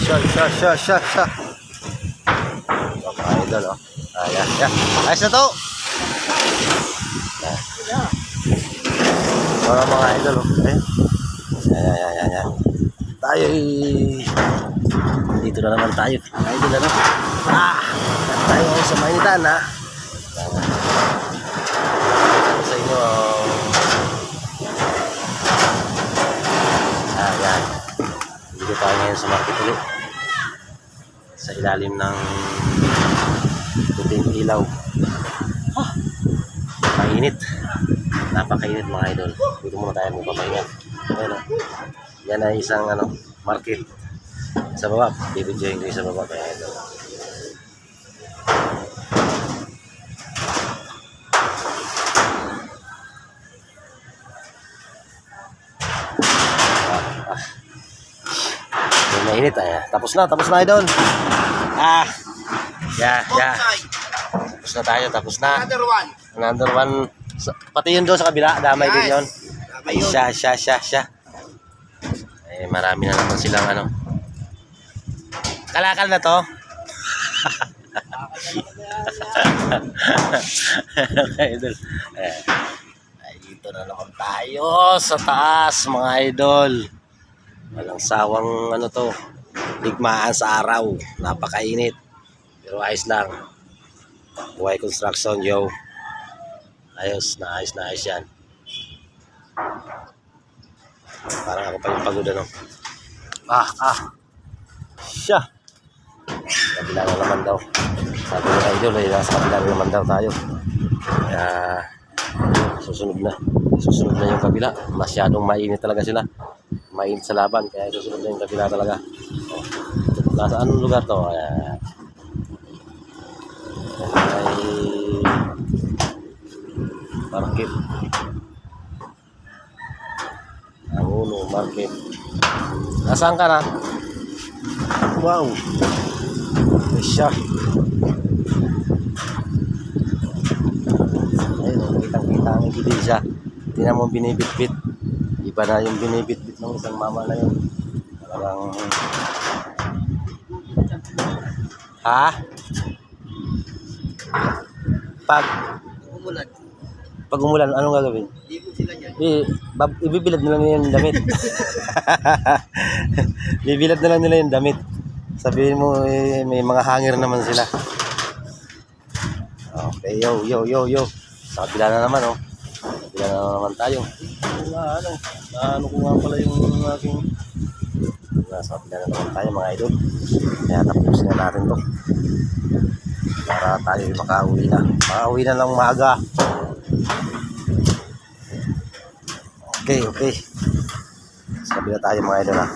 Siya. Mga idol, oh. Ayan. Ayos na to. Mga idol, oh. Ayan. Tayo dito na naman tayo. Idol na. Tayo sa mainitan, ha. Sa inyo, ayan. Dito tayo ngayon sa market ulit. Sa ilalim ng puting ilaw. Mainit. Napakainit mga idol. Dito muna tayo magpapahinga. Ayan, yan ay isang market. Sa baba. Bibidyoin ko yung sa baba mga idol. Mainit ay. Tapos na idol. Tapos na. Another one. Pati yun doon sa kabila, damay din yun. Siya. Eh, marami na naman silang kalakal na to. Idol. Ay, dito na naman tayo sa taas mga idol. Walang sawang to, digmaan sa araw, napakainit pero ayos lang. Buhay construction, yo. Ayos yan. Parang ako pa yung pagod siya. Kabila na naman daw. Sabi ng idol ay nasa kabila na naman daw tayo. Kaya susunod na yung kabila. Masyadong mainit talaga sila. Mainit sa laban, kaya susunod na yung kabila talaga. Nasa anong lugar to? Ayan. Ay market. Angulo market. Nasaan ka na? Wow. Siya. Ayun, kitang-kita ang ebidensya. Tingnan mo binibitbit. Iba na yung binibitbit ng isang mama na yun. Talagang Pag umulan, anong gagawin? Ibibilad na lang nila yung damit. Bibilad na lang nila yung damit. Sabihin mo, may mga hanger naman sila. Okay, yo. Sa kabila na naman, oh. Kabila na naman tayo. Ano ko nga pala yung aking... Nasa kabila na naman tayo mga idol. Kaya tapusin na natin to. Para tayo makauwi na. Makauwi na lang maaga. Okay. Sa kabila tayo mga idol, ha.